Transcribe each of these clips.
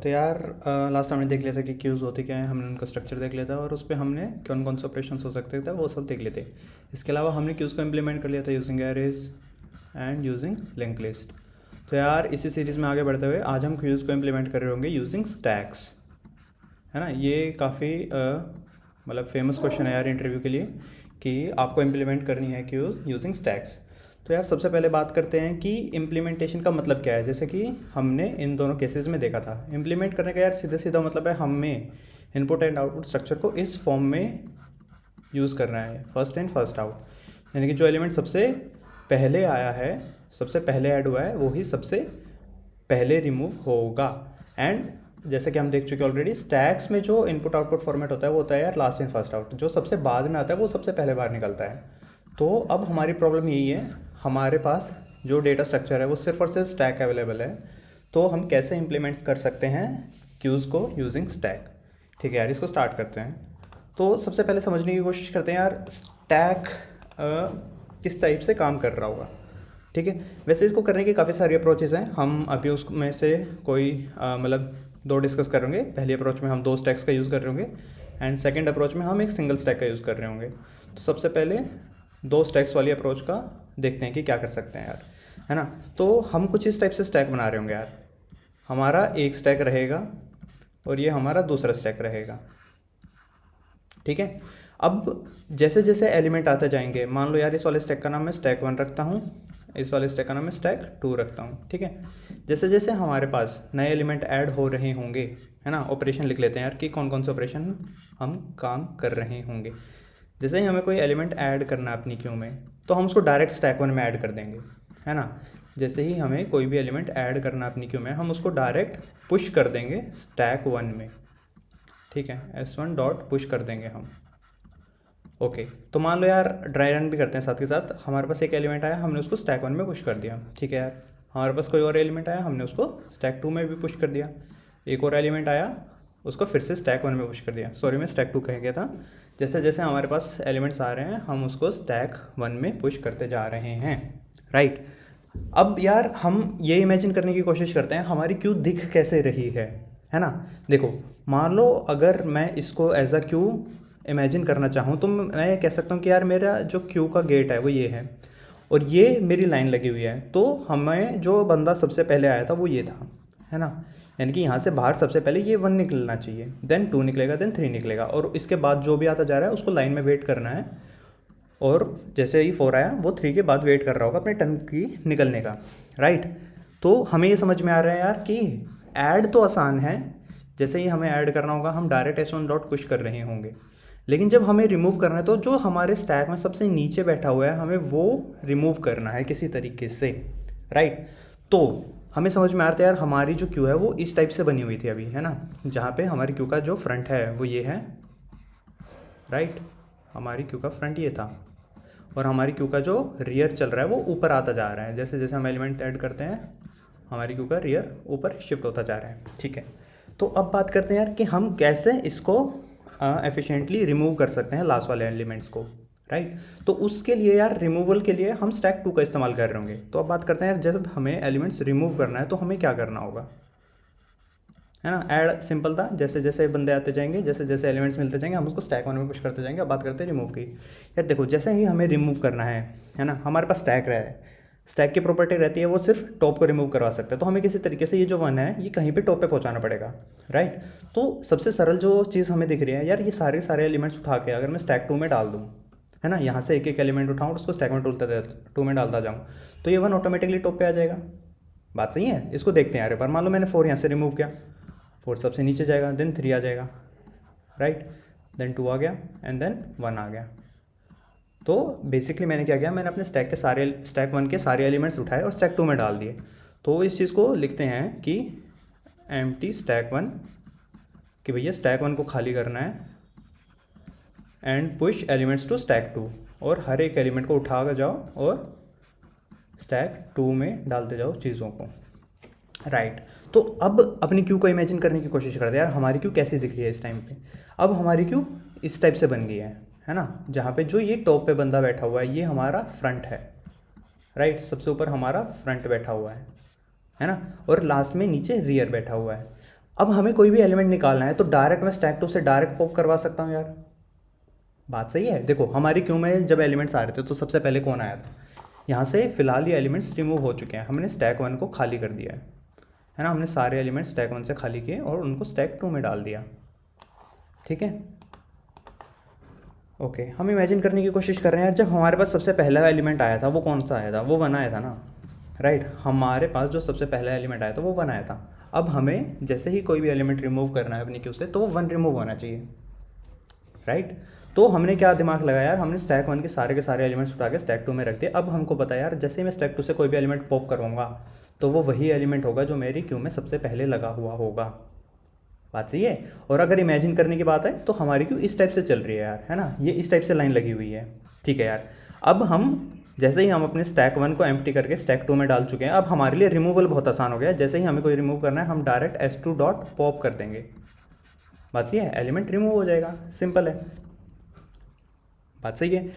तो यार लास्ट हमने देख लिया था कि क्यूज़ होते क्या है, हमने उनका स्ट्रक्चर देख लिया था और उस पर हमने कौन कौन से ऑपरेशन हो सकते थे वो सब देख लेते। इसके अलावा हमने क्यूज़ को इम्प्लीमेंट कर लिया था using arrays and using link list. तो यार इसी सीरीज़ में आगे बढ़ते हुए आज हम क्यूज़ को इम्प्लीमेंट कर रहे होंगे यूजिंग स्टैक्स, है ना। ये काफ़ी मतलब फेमस क्वेश्चन है यार इंटरव्यू के लिए कि आपको इम्प्लीमेंट करनी है क्यूज़ यूजिंग स्टैक्स। तो यार सबसे पहले बात करते हैं कि इम्प्लीमेंटेशन का मतलब क्या है। जैसे कि हमने इन दोनों केसेस में देखा था, इम्प्लीमेंट करने का यार सीधा सीधा मतलब है हमें इनपुट एंड आउटपुट स्ट्रक्चर को इस फॉर्म में यूज़ करना है, फर्स्ट इन फर्स्ट आउट, यानी कि जो एलिमेंट सबसे पहले आया है, सबसे पहले ऐड हुआ है, वो ही सबसे पहले रिमूव होगा। एंड जैसे कि हम देख चुके ऑलरेडी, स्टैक्स में जो इनपुट आउटपुट फॉर्मेट होता है वो होता है यार लास्ट इन फर्स्ट आउट, जो सबसे बाद में आता है वो सबसे पहले बाहर निकलता है। तो अब हमारी प्रॉब्लम यही है, हमारे पास जो डेटा स्ट्रक्चर है वो सिर्फ और सिर्फ स्टैक अवेलेबल है। तो हम कैसे इम्प्लीमेंट कर सकते हैं क्यूज़ को यूजिंग स्टैक। ठीक है यार, इसको स्टार्ट करते हैं। तो सबसे पहले समझने की कोशिश करते हैं यार स्टैक किस टाइप से काम कर रहा होगा। ठीक है, वैसे इसको करने की काफ़ी सारी अप्रोचेज़ हैं, हम अभी उसमें से कोई मतलब दो डिस्कस करेंगे। पहली अप्रोच में हम दो स्टैक्स का यूज़ कर रहे होंगे एंड सेकंड अप्रोच में हम एक सिंगल स्टैक का यूज़ कर रहे होंगे। तो सबसे पहले दो स्टैक्स वाली अप्रोच का देखते हैं कि क्या कर सकते हैं यार, है ना। तो हम कुछ इस टाइप से स्टैक बना रहे होंगे यार, हमारा एक स्टैक रहेगा और ये हमारा दूसरा स्टैक रहेगा। ठीक है, अब जैसे जैसे एलिमेंट आते जाएंगे, मान लो यार इस वाले स्टैक का नाम मैं स्टैक 1 रखता हूँ, इस वाले स्टैक का नाम मैं स्टैक 2 रखता हूँ। ठीक है, जैसे जैसे हमारे पास नए एलिमेंट ऐड हो रहे होंगे, है ना, ऑपरेशन लिख लेते हैं यार कि कौन कौन से ऑपरेशन हम काम कर रहे होंगे। जैसे ही हमें कोई एलिमेंट ऐड करना है अपनी क्यू में, तो हम उसको डायरेक्ट स्टैक 1 में ऐड कर देंगे, है ना। जैसे ही हमें कोई भी एलिमेंट ऐड करना है अपनी क्यू में, हम उसको डायरेक्ट पुश कर देंगे स्टैक 1 में। ठीक है, S1 डॉट पुश कर देंगे हम। ओके, तो मान लो यार ड्राई रन भी करते हैं साथ के साथ, हमारे पास एक एलिमेंट आया, हमने उसको स्टैक 1 में पुश कर दिया। ठीक है यार, हमारे पास कोई और एलिमेंट आया, हमने उसको स्टैक 2 में भी पुश कर दिया। एक और एलिमेंट आया, उसको फिर से स्टैक 1 में पुश कर दिया। सॉरी, मैं स्टैक 2 कह गया था। जैसे जैसे हमारे पास एलिमेंट्स आ रहे हैं, हम उसको स्टैक 1 में पुश करते जा रहे हैं, राइट। अब यार हम ये इमेजिन करने की कोशिश करते हैं हमारी क्यू दिख कैसे रही है ना। देखो, मान लो अगर मैं इसको एज अ क्यू इमेजिन करना चाहूँ तो मैं ये कह सकता हूँ कि यार मेरा जो क्यू का गेट है वो ये है और ये मेरी लाइन लगी हुई है। तो हमें जो बंदा सबसे पहले आया था वो ये था, है ना। यानी कि यहाँ से बाहर सबसे पहले ये 1 निकलना चाहिए, देन 2 निकलेगा, देन 3 निकलेगा, और इसके बाद जो भी आता जा रहा है उसको लाइन में वेट करना है। और जैसे ही 4 आया, वो 3 के बाद वेट कर रहा होगा अपने टर्न की निकलने का, राइट। तो हमें ये समझ में आ रहा है यार कि ऐड तो आसान है, जैसे ही हमें ऐड करना होगा हम डायरेक्ट S1 डॉट पुश कर रहे होंगे। लेकिन जब हमें रिमूव करना है, तो जो हमारे स्टैक में सबसे नीचे बैठा हुआ है हमें वो रिमूव करना है किसी तरीके से, राइट। तो हमें समझ में आता है यार हमारी जो क्यू है वो इस टाइप से बनी हुई थी अभी, है ना। जहाँ पे हमारी क्यू का जो फ्रंट है वो ये है, राइट। हमारी क्यू का फ्रंट ये था और हमारी क्यू का जो रियर चल रहा है वो ऊपर आता जा रहा है। जैसे जैसे हम एलिमेंट ऐड करते हैं, हमारी क्यू का रियर ऊपर शिफ्ट होता जा रहा है। ठीक है, तो अब बात करते हैं यार कि हम कैसे इसको एफिशिएंटली रिमूव कर सकते हैं लास्ट वाले एलिमेंट्स को, राइट। तो उसके लिए यार रिमूवल के लिए हम स्टैक 2 का इस्तेमाल कर रहे होंगे। तो अब बात करते हैं यार, जब हमें एलिमेंट्स रिमूव करना है तो हमें क्या करना होगा, है ना। ऐड सिंपल था, जैसे जैसे बंदे आते जाएंगे, जैसे जैसे एलिमेंट्स मिलते जाएंगे, हम उसको स्टैक 1 में पुश करते जाएंगे। अब बात करते हैं रिमूव की। यार देखो, जैसे ही हमें रिमूव करना है ना, हमारे पास स्टैक रहा है, स्टैक की प्रॉपर्टी रहती है वो सिर्फ टॉप को रिमूव करवा सकता है। तो हमें किसी तरीके से ये जो 1 है ये कहीं पे टॉप पे पहुंचाना पड़ेगा, राइट। तो सबसे सरल जो चीज़ हमें दिख रही है यार, ये सारे सारे एलिमेंट्स उठा के अगर मैं स्टैक 2 में डाल दूँ, है ना, यहाँ से एक एक एलिमेंट उठाऊँ उसको स्टैक में 2 में डालता जाऊँ, तो ये 1 ऑटोमेटिकली टॉप पे आ जाएगा। बात सही है, इसको देखते हैं यार एक बार। मान लो मैंने 4 यहाँ से रिमूव किया, 4 सबसे नीचे जाएगा, देन 3 आ जाएगा, राइट, देन 2 आ गया एंड देन 1 आ गया। तो बेसिकली मैंने क्या किया, मैंने अपने स्टैक 1 के सारे एलिमेंट्स उठाए और स्टैक 2 में डाल दिए। तो इस चीज़ को लिखते हैं कि एम्प्टी स्टैक 1, कि भैया स्टैक 1 को खाली करना है and push elements to stack 2, और हर एक एलिमेंट को उठा कर जाओ और स्टैक 2 में डालते जाओ चीज़ों को, राइट। तो अब अपनी क्यू को इमेजिन करने की कोशिश करते हैं यार, हमारी क्यू कैसी दिख रही है इस टाइम पे। अब हमारी क्यू इस टाइप से बन गई है ना। जहाँ पे जो ये टॉप पे बंदा बैठा हुआ है ये हमारा फ्रंट है, राइट। सबसे ऊपर हमारा फ्रंट बैठा हुआ है ना, और लास्ट में नीचे रियर बैठा हुआ है। अब हमें कोई भी एलिमेंट निकालना है तो डायरेक्ट मैं स्टैक 2 से डायरेक्ट पॉप करवा सकता हूँ यार। बात सही है। देखो हमारी क्यू में जब एलिमेंट्स आ रहे थे तो सबसे पहले कौन आया था, यहाँ से फिलहाल ये एलिमेंट्स रिमूव हो चुके हैं, हमने स्टैक 1 को खाली कर दिया है ना, हमने सारे एलिमेंट्स स्टैक 1 से खाली किए और उनको स्टैक 2 में डाल दिया। ठीक है, ओके। हम इमेजिन करने की कोशिश कर रहे हैं यार, जब हमारे पास सबसे पहला एलिमेंट आया था वो कौन सा आया था, वो 1 आया था ना, राइट। हमारे पास जो सबसे पहला एलिमेंट आया था वो 1 आया था। अब हमें जैसे ही कोई भी एलिमेंट रिमूव करना है अपनी क्यू से तो वो 1 रिमूव होना चाहिए, राइट। तो हमने क्या दिमाग लगाया यार, हमने स्टैक 1 के सारे एलिमेंट्स उठा के स्टैक 2 में रख दिए। अब हमको पता है यार, जैसे ही मैं स्टैक 2 से कोई भी एलिमेंट पॉप करूँगा तो वो वही एलिमेंट होगा जो मेरी क्यू में सबसे पहले लगा हुआ होगा। बात सही है। और अगर इमेजिन करने की बात है तो हमारी क्यू इस टाइप से चल रही है यार, है ना, ये इस टाइप से लाइन लगी हुई है। ठीक है यार, अब हम जैसे ही हम अपने स्टैक 1 को एम्प्टी करके स्टैक 2 में डाल चुके हैं, अब हमारे लिए रिमूवल बहुत आसान हो गया है। जैसे ही हमें कोई रिमूव करना है हम डायरेक्ट s2 डॉट पॉप कर देंगे, बात सही है, एलिमेंट रिमूव हो जाएगा, सिंपल है। बात सही है,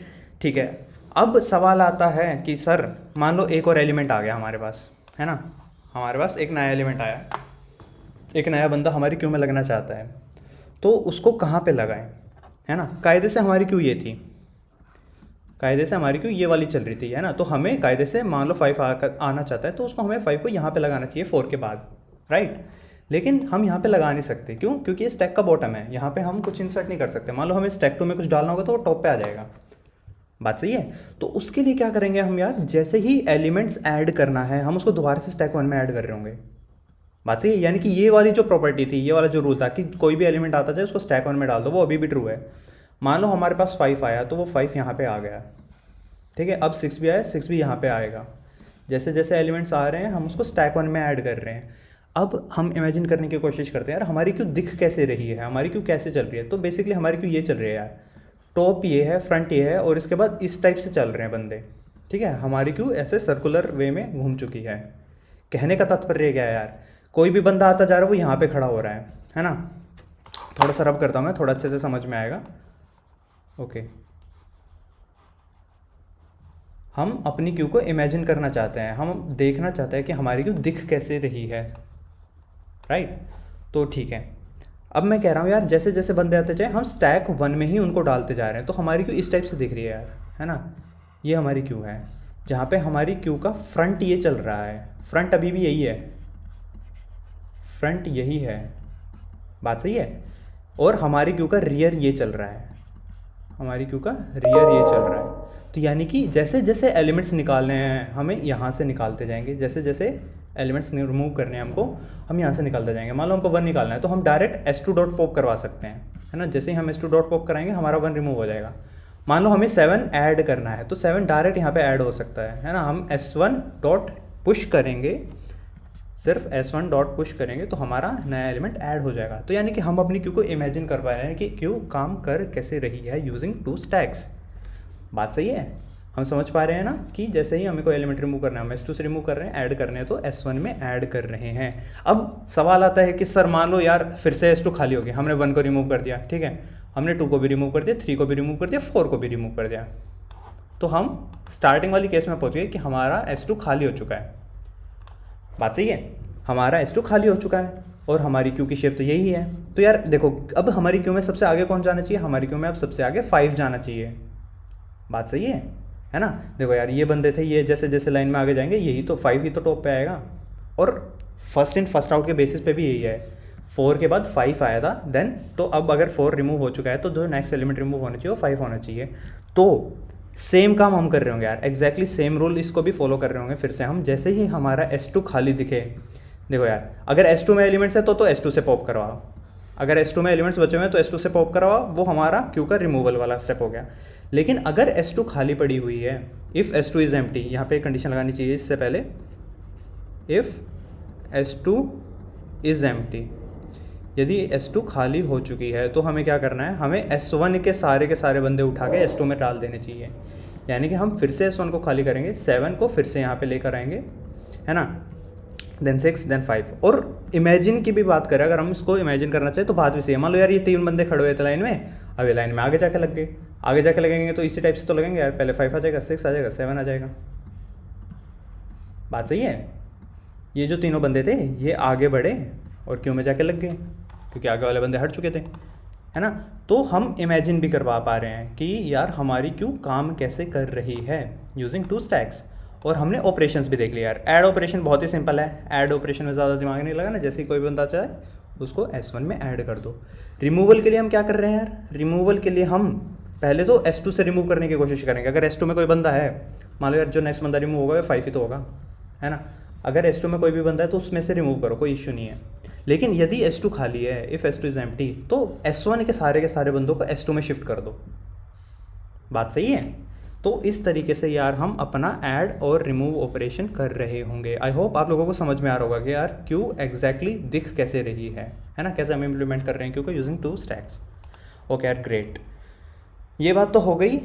ठीक है। अब सवाल आता है कि सर मान लो एक और एलिमेंट आ गया हमारे पास, है ना, हमारे पास एक नया एलिमेंट आया, एक नया बंदा हमारी क्यू में लगना चाहता है, तो उसको कहाँ पे लगाएं, है ना। कायदे से हमारी क्यू ये थी, कायदे से हमारी क्यू ये वाली चल रही थी, है ना। तो हमें कायदे से मान लो 5 आना चाहता है तो उसको हमें 5 को यहाँ पे लगाना चाहिए 4 के बाद, राइट। लेकिन हम यहाँ पे लगा नहीं सकते, क्यों, क्योंकि ये स्टैक का बॉटम है, यहाँ पे हम कुछ इंसर्ट नहीं कर सकते। मान लो हमें स्टैक 2 में कुछ डालना होगा तो वो टॉप पे आ जाएगा, बात सही है। तो उसके लिए क्या करेंगे हम यार, जैसे ही एलिमेंट्स ऐड करना है हम उसको दोबारा से स्टैक 1 में ऐड कर रहे होंगे, बात सही है। यानी कि ये वाली जो प्रॉपर्टी थी, ये वाला जो रूल था कि कोई भी एलिमेंट आता जाए उसको स्टैक 1 में डाल दो, वो अभी भी ट्रू है। मान लो हमारे पास 5 आया तो वो 5 यहाँ पे आ गया, ठीक है। अब 6 भी आया, 6 भी यहाँ पे आएगा। जैसे जैसे एलिमेंट्स आ रहे हैं हम उसको स्टैक 1 में ऐड कर रहे हैं। अब हम इमेजिन करने की कोशिश करते हैं यार, हमारी क्यू दिख कैसे रही है, हमारी क्यू कैसे चल रही है। तो बेसिकली हमारी क्यू ये चल रही है यार, टॉप ये है, फ्रंट ये है, और इसके बाद इस टाइप से चल रहे हैं बंदे, ठीक है। हमारी क्यू ऐसे सर्कुलर वे में घूम चुकी है। कहने का तात्पर्य क्या है यार, कोई भी बंदा आता जा रहा है वो यहाँ पे खड़ा हो रहा है ना। थोड़ा सा रब करता हूँ मैं, थोड़ा अच्छे से समझ में आएगा, ओके। हम अपनी क्यू को इमेजिन करना चाहते हैं, हम देखना चाहते हैं कि हमारी क्यू दिख कैसे रही है, राइट। तो ठीक है, अब मैं कह रहा हूँ यार, जैसे जैसे बंदे आते जाए हम स्टैक 1 में ही उनको डालते जा रहे हैं, तो हमारी क्यू इस टाइप से दिख रही है यार, है ना। ये हमारी क्यू है जहाँ पे हमारी क्यू का फ्रंट ये चल रहा है, फ्रंट अभी भी यही है, फ्रंट यही है, बात सही है। और हमारी क्यू का रियर ये चल रहा है, हमारी क्यू का रियर ये चल रहा है। तो यानी कि जैसे जैसे एलिमेंट्स निकालने हैं हमें यहाँ से निकालते जाएंगे, जैसे जैसे एलिमेंट्स रिमूव करने हैं हमको, हम यहाँ से निकालते जाएंगे। मान लो हमको 1 निकालना है तो हम डायरेक्ट s2 डॉट पॉप करवा सकते हैं, है ना। जैसे ही हम s2 डॉट पॉप कराएंगे हमारा 1 रिमूव हो जाएगा। मान लो हमें 7 ऐड करना है तो 7 डायरेक्ट यहाँ पे ऐड हो सकता है ना। हम s1 डॉट पुश करेंगे, सिर्फ s1 डॉट पुश करेंगे तो हमारा नया एलिमेंट ऐड हो जाएगा। तो यानी कि हम अपनी क्यू को इमेजिन कर पा रहे हैं कि क्यू काम कर कैसे रही है यूजिंग 2 स्टैक्स, बात सही है। हम समझ पा रहे हैं ना कि जैसे ही हमें कोई एलिमेंट रिमूव करना है, हम s2 से रिमूव कर रहे हैं, ऐड करने हैं तो s1 में ऐड कर रहे हैं। अब सवाल आता है कि सर मान लो यार फिर से s2 खाली हो गया, हमने 1 को रिमूव कर दिया, ठीक है, हमने 2 को भी रिमूव कर दिया, 3 को भी रिमूव कर दिया, 4 को भी रिमूव कर दिया, तो हम स्टार्टिंग वाली केस में पहुँच गए कि हमारा s2 खाली हो चुका है, बात सही है। हमारा s2 खाली हो चुका है और हमारी क्यू की शेप तो यही है। तो यार देखो, अब हमारी क्यू में सबसे आगे कौन जाना चाहिए, हमारी क्यू में अब सबसे आगे 5 जाना चाहिए, बात सही है ना। देखो यार, ये बंदे थे, ये जैसे जैसे लाइन में आगे जाएंगे यही तो 5 ही तो टॉप पे आएगा, और फर्स्ट इन फर्स्ट आउट के बेसिस पे भी यही है। 4 के बाद 5 आया था देन, तो अब अगर 4 रिमूव हो चुका है तो जो नेक्स्ट एलिमेंट रिमूव होना चाहिए वो 5 होना चाहिए। तो सेम काम हम कर रहे होंगे यार, एग्जैक्टली सेम रूल इसको भी फॉलो कर रहे होंगे फिर से हम। जैसे ही हमारा s2 खाली दिखे, देखो यार, अगर s2 में एलिमेंट्स है तो s2 से पॉप करवाओ, अगर s2 में एलिमेंट्स बचे हुए हैं तो s2 से पॉप करवाओ, वो हमारा क्यू का रिमूवल वाला स्टेप हो गया। लेकिन अगर s2 खाली पड़ी हुई है, इफ़ s2 इज़ एम्प्टी, यहाँ पे एक कंडीशन लगानी चाहिए इससे पहले, इफ़ s2 इज़ एम्प्टी, यदि s2 खाली हो चुकी है तो हमें क्या करना है, हमें s1 के सारे बंदे उठा के s2 में डाल देने चाहिए। यानी कि हम फिर से s1 को खाली करेंगे, 7 को फिर से यहाँ पे लेकर आएंगे, है ना, देन 6 देन 5। और इमेजिन की भी बात करें, अगर हम इसको इमेजिन करना चाहें तो बात भी सही है। मान लो यार ये 3 बंदे खड़े हुए थे लाइन में, अब ये लाइन में आगे जाके लग गए, आगे जाके लगेंगे तो इसी टाइप से तो लगेंगे यार, पहले 5 आ जाएगा, 6 आ जाएगा, 7 आ जाएगा, बात सही है। ये जो तीनों बंदे थे ये आगे बढ़े और क्यू में जाके लग गए क्योंकि आगे वाले बंदे हट चुके थे, है ना। तो हम इमेजिन भी करवा पा रहे हैं कि यार हमारी क्यू काम कैसे कर रही है यूजिंग 2 स्टैक्स। और हमने ऑपरेशंस भी देख लिया यार। ऐड ऑपरेशन बहुत ही सिंपल है, ऐड ऑपरेशन में ज़्यादा दिमाग नहीं लगा ना, जैसे ही कोई बंदा चाहे उसको S1 में ऐड कर दो। रिमूवल के लिए हम क्या कर रहे हैं यार, रिमूवल के लिए हम पहले तो S2 से रिमूव करने की कोशिश करेंगे। अगर S2 में कोई बंदा है, मान लो यार जो नेक्स्ट बंदा रिमूव होगा वो 5 ही तो होगा, है ना। अगर S2 में कोई भी बंदा है तो उसमें से रिमूव करो, कोई इश्यू नहीं है। लेकिन यदि S2 खाली है, इफ़ S2 इज़ एम्प्टी, तो S1 के सारे बंदों को S2 में शिफ्ट कर दो। बात सही है। तो इस तरीके से यार हम अपना ऐड और रिमूव ऑपरेशन कर रहे होंगे। आई होप आप लोगों को समझ में आ रहा होगा कि यार क्यू एग्जैक्टली दिख कैसे रही है ना, कैसे हम इम्प्लीमेंट कर रहे हैं क्यू को यूजिंग 2 स्टैक्स। ओके यार, ग्रेट। ये बात तो हो गई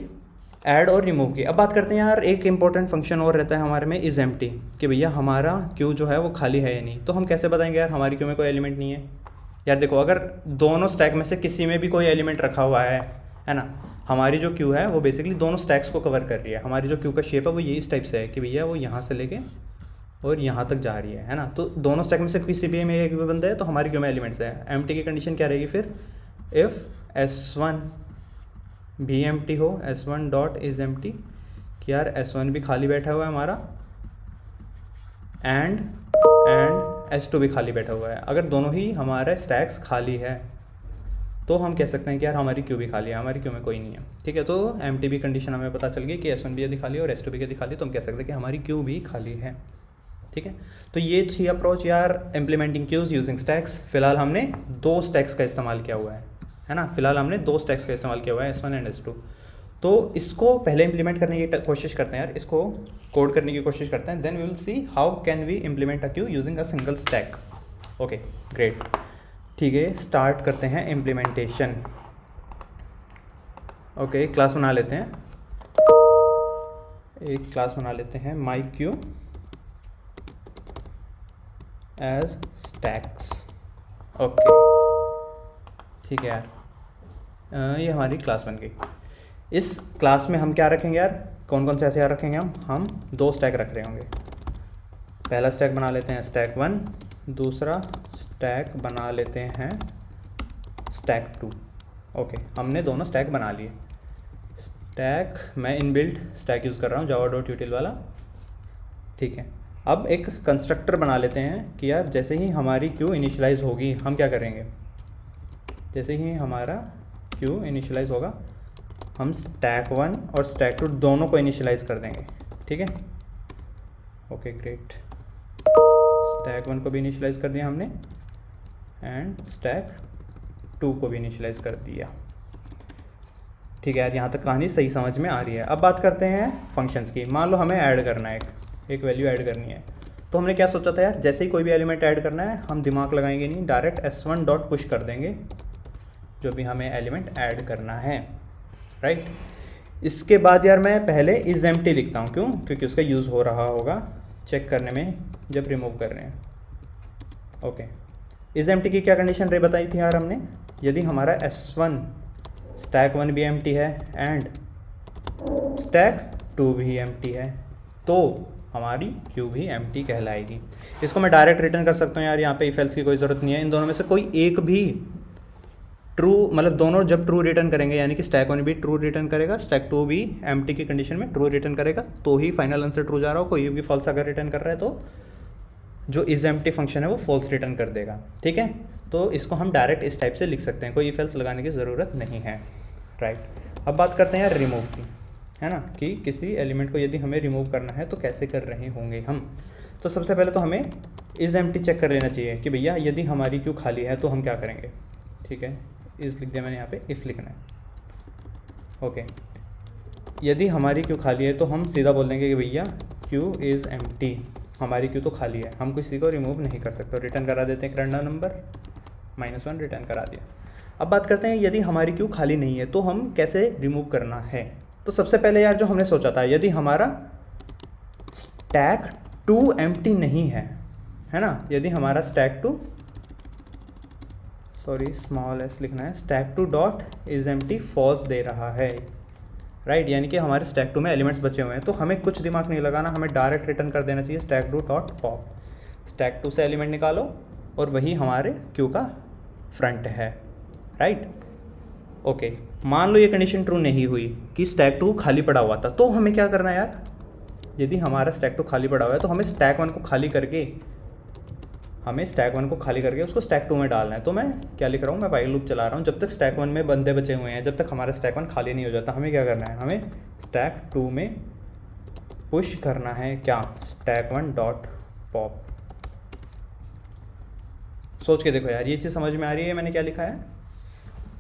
ऐड और रिमूव की। अब बात करते हैं यार, एक इंपॉर्टेंट फंक्शन और रहता है हमारे में, इज़ एम्प्टी, कि भैया हमारा क्यू जो है वो खाली है या नहीं। तो हम कैसे बताएंगे यार हमारी क्यू में कोई एलिमेंट नहीं है। यार देखो, अगर दोनों स्टैक में से किसी में भी कोई एलिमेंट रखा हुआ है ना, हमारी जो क्यू है वो बेसिकली दोनों स्टैक्स को कवर कर रही है। हमारी जो क्यू का शेप है वो ये इस टाइप से है कि भैया वो यहाँ से लेके और यहाँ तक जा रही है ना। तो दोनों स्टैक में से किसी भी में एक भी बंदा है तो हमारी क्यू में एलिमेंट्स है। एम्प्टी की कंडीशन क्या रहेगी फिर, इफ़ S1 भी एम्प्टी हो, S1 डॉट इज़ एम्प्टी, कि यार S1 भी खाली बैठा हुआ है हमारा, एंड S2 भी खाली बैठा हुआ है। अगर दोनों ही हमारे स्टैक्स खाली है तो हम कह सकते हैं कि यार हमारी क्यू भी खाली है, हमारी क्यू में कोई नहीं है। ठीक है, तो एम्प्टी भी कंडीशन हमें पता चल गई कि S1 भी यदि खाली है और S2 भी यदि खाली, तो हम कह सकते हैं कि हमारी क्यू भी खाली है। ठीक है, तो ये थी अप्रोच यार इम्प्लीमेंटिंग क्यूज़ यूजिंग स्टैक्स। फिलहाल हमने 2 स्टैक्स का इस्तेमाल किया हुआ है ना। फिलहाल हमने 2 स्टैक्स का इस्तेमाल किया हुआ है, S1 एंड S2। तो इसको पहले इंप्लीमेंट करने की कोशिश करते हैं यार, इसको कोड करने की कोशिश करते हैं, then we will see how can we implement a queue using a single stack. Okay great, ठीक है, स्टार्ट करते हैं इम्प्लीमेंटेशन। ओके, क्लास बना लेते हैं, एक क्लास बना लेते हैं माई क्यू एज स्टैक्स। ओके ठीक है यार, ये हमारी क्लास बन गई। इस क्लास में हम क्या रखेंगे यार, कौन कौन से ऐसे यार रखेंगे हम 2 स्टैक रख रहे होंगे। पहला स्टैक बना लेते हैं स्टैक 1, दूसरा स्टैक बना लेते हैं स्टैक 2। ओके, हमने दोनों स्टैक बना लिए। स्टैक, मैं इनबिल्ट स्टैक यूज़ कर रहा हूँ java.util वाला। ठीक है, अब एक कंस्ट्रक्टर बना लेते हैं कि यार जैसे ही हमारी क्यू इनिशियलाइज़ होगी हम क्या करेंगे, जैसे ही हमारा क्यू इनिशियलाइज़ होगा हम स्टैक 1 और स्टैक 2 दोनों को इनिशियलाइज़ कर देंगे। ठीक है, ओके ग्रेट, स्टैक 1 को भी इनिशियलाइज़ कर दिया हमने एंड स्टैक 2 को भी इनिशियलाइज़ कर दिया। ठीक है यार, यहाँ तक कहानी सही समझ में आ रही है। अब बात करते हैं फंक्शंस की। मान लो हमें ऐड करना है, एक वैल्यू ऐड करनी है, तो हमने क्या सोचा था यार, जैसे ही कोई भी एलिमेंट ऐड करना है हम दिमाग लगाएंगे नहीं, डायरेक्ट S1 डॉट पुश कर देंगे जो भी हमें एलिमेंट ऐड करना है, राइट। इसके बाद यार मैं पहले इज़ एम्प्टी लिखता हूँ, क्यों, क्योंकि उसका यूज़ हो रहा होगा चेक करने में जब रिमूव कर रहे हैं। ओके, इज़ एम्प्टी की क्या कंडीशन रही बताई थी यार हमने, यदि हमारा S1 स्टैक 1 भी एम्प्टी है एंड स्टैक 2 भी एम्प्टी है तो हमारी क्यू भी एम्प्टी कहलाएगी। इसको मैं डायरेक्ट रिटर्न कर सकता हूँ यार, यहाँ पे इफ एल्स की कोई ज़रूरत नहीं है। इन दोनों में से कोई एक भी ट्रू, मतलब दोनों जब ट्रू रिटर्न करेंगे, यानी कि स्टैक 1 भी ट्रू रिटर्न करेगा, स्टैक 2 भी एम्प्टी की कंडीशन में ट्रू रिटर्न करेगा, तो ही फाइनल आंसर ट्रू जा रहा हो। कोई भी फॉल्स अगर रिटर्न कर रहा है तो जो इज एम्प्टी फंक्शन है वो फॉल्स रिटर्न कर देगा। ठीक है, तो इसको हम डायरेक्ट इस टाइप से लिख सकते हैं, कोई इफ एल्स लगाने की ज़रूरत नहीं है, राइट। अब बात करते हैं यार रिमूव की, है ना, कि किसी एलिमेंट को यदि हमें रिमूव करना है तो कैसे कर रहे होंगे हम। तो सबसे पहले तो हमें इज़ एम्प्टी चेक कर लेना चाहिए कि भैया यदि हमारी क्यू खाली है तो हम क्या करेंगे। ठीक है, इज़ लिख दिया मैंने, यहाँ पे इफ़ लिखना है। ओके, यदि हमारी क्यू खाली है तो हम सीधा बोल देंगे कि भैया क्यू इज़ एम्प्टी, हमारी क्यू तो खाली है, हम किसी को रिमूव नहीं कर सकते। रिटर्न करा देते हैं रैंडम नंबर -1, रिटर्न करा दिया। अब बात करते हैं यदि हमारी क्यू खाली नहीं है तो हम कैसे रिमूव करना है। तो सबसे पहले यार जो हमने सोचा था, यदि हमारा स्टैक 2 एम्प्टी नहीं है ना, यदि हमारा स्टैक 2, सॉरी स्मॉल एस लिखना है, stack 2 dot is empty false दे रहा है, राइट, यानी कि हमारे स्टैक 2 में एलिमेंट्स बचे हुए हैं, तो हमें कुछ दिमाग नहीं लगाना, हमें डायरेक्ट रिटर्न कर देना चाहिए स्टैक 2 डॉट पॉप। स्टैक 2 से एलिमेंट निकालो और वही हमारे क्यू का फ्रंट है, राइट। ओके, मान लो ये कंडीशन ट्रू नहीं हुई कि स्टैक 2 खाली पड़ा हुआ था, तो हमें क्या करना है यार, यदि हमारा स्टैक 2 खाली पड़ा हुआ है तो हमें स्टैक 1 को खाली करके उसको स्टैक 2 में डालना है। तो मैं क्या लिख रहा हूँ, मैं वाइल लूप चला रहा हूँ, जब तक स्टैक 1 में बंदे बचे हुए हैं, जब तक हमारा स्टैक 1 खाली नहीं हो जाता, हमें क्या करना है, हमें स्टैक 2 में पुश करना है क्या, स्टैक 1 डॉट पॉप। सोच के देखो यार, ये चीज़ समझ में आ रही है मैंने क्या लिखा है।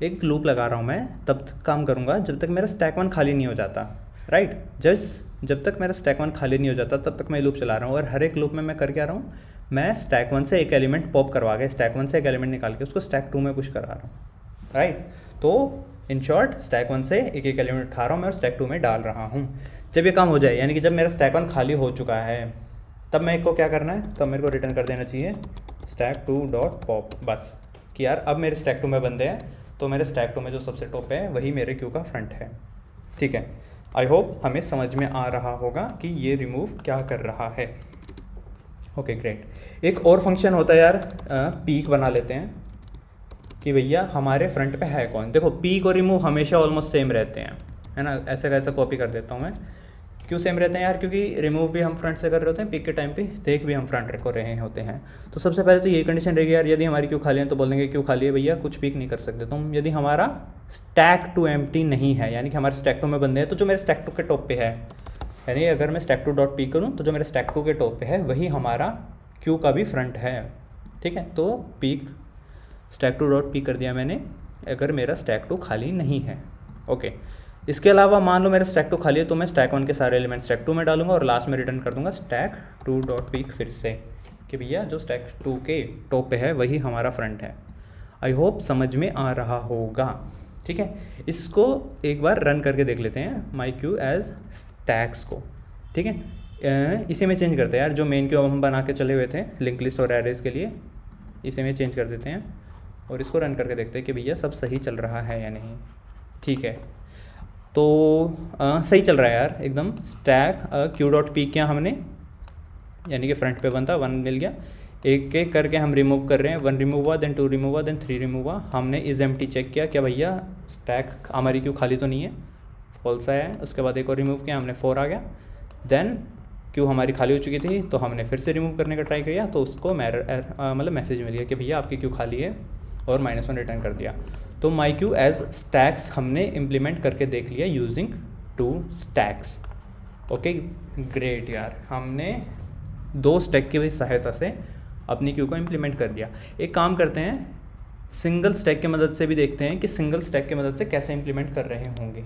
एक लूप लगा रहा हूँ मैं, तब तक काम करूँगा जब तक मेरा स्टैक 1 खाली नहीं हो जाता, राइट। जब तक मेरा स्टैक 1 खाली नहीं हो जाता तब तक मैं लूप चला रहा हूँ, और हर एक लूप में मैं कर क्या रहा हूँ, मैं स्टैक 1 से एक एलिमेंट पॉप करवा के, स्टैक 1 से एक एलिमेंट निकाल के उसको स्टैक 2 में पुश करा रहा हूँ, राइट। तो इन शॉर्ट स्टैक 1 से एक एक एलिमेंट उठा रहा हूँ मैं और स्टैक 2 में डाल रहा हूँ। जब ये काम हो जाए, यानी कि जब मेरा स्टैक 1 खाली हो चुका है, तब मेरे को क्या करना है, तब मेरे को रिटर्न कर देना चाहिए स्टैक 2 डॉट पॉप, बस कि यार अब मेरे स्टैक 2 में बंदे हैं, तो मेरे स्टैक 2 में जो सबसे टॉप है वही मेरे क्यू का फ्रंट है, ठीक है। आई होप हमें समझ में आ रहा होगा कि ये रिमूव क्या कर रहा है। Okay great. एक और फंक्शन होता है यार, पीक बना लेते हैं कि भैया हमारे फ्रंट पे है कौन। देखो पीक और रिमूव हमेशा ऑलमोस्ट सेम रहते हैं, है ना, ऐसे कैसे कॉपी कर देता हूँ मैं। क्यों सेम रहते हैं यार, क्योंकि रिमूव भी हम फ्रंट से कर रहे होते हैं, पिक के टाइम पे टेक भी हम फ्रंट को रहे होते हैं। तो सबसे पहले तो ये कंडीशन रहेगी यार, यदि हमारी क्यू खाली है तो बोल देंगे क्यू खाली है भैया, कुछ पिक नहीं कर सकते तुम। यदि हमारा स्टैक 2 एम्प्टी नहीं है, यानी कि हमारे स्टैक 2 में बंदे हैं, तो जो मेरे स्टैक 2 के टॉप पे है, यानी अगर मैं स्टैक 2 डॉट पी करूँ तो जो मेरे स्टैक 2 के टॉप पे है वही हमारा क्यू का भी फ्रंट है, ठीक है। तो पीक स्टैक 2 डॉट पी कर दिया मैंने, अगर मेरा स्टैक 2 खाली नहीं है, ओके। इसके अलावा मान लो मेरा स्टैक 2 खाली है, तो मैं स्टैक 1 के सारे एलिमेंट स्टैक 2 में डालूंगा और लास्ट में रिटर्न कर दूंगा स्टैक 2 डॉट पीक फिर से, कि भैया जो स्टैक 2 के टॉप पे है वही हमारा फ्रंट है। आई होप समझ में आ रहा होगा, ठीक है। इसको एक बार रन करके देख लेते हैं माई क्यू एज स्टैक्स को, ठीक है। इसे में चेंज करते हैं यार, जो मेन क्यू हम बना के चले हुए थे लिंक लिस्ट और एरेज के लिए, इसे में चेंज कर देते हैं और इसको रन करके देखते हैं कि भैया सब सही चल रहा है या नहीं, ठीक है। तो सही चल रहा है यार एकदम। स्टैक क्यू डॉट पी किया हमने, यानी कि फ्रंट पे बनता 1 मिल गया, एक एक करके हम रिमूव कर रहे हैं, 1 रिमूव हुआ, देन 2 रिमूव हुआ, देन 3 रिमूव हुआ। हमने इज एम्प्टी चेक किया क्या भैया स्टैक हमारी क्यू खाली तो नहीं है, फॉल्स आया है। उसके बाद एक और रिमूव किया हमने, 4 आ गया। देन क्यू हमारी खाली हो चुकी थी तो हमने फिर से रिमूव करने का ट्राई किया, तो उसको मतलब मैसेज मिल गया कि भैया आपकी क्यू खाली है और -1 रिटर्न कर दिया। तो माई क्यू एज स्टैक्स हमने इम्प्लीमेंट करके देख लिया यूजिंग 2 स्टैक्स। ओके ग्रेट यार, हमने 2 स्टैक की सहायता से अपनी क्यू को इम्प्लीमेंट कर दिया। एक काम करते हैं, सिंगल स्टैक की मदद से भी देखते हैं कि सिंगल स्टैक की मदद से कैसे इम्प्लीमेंट कर रहे होंगे।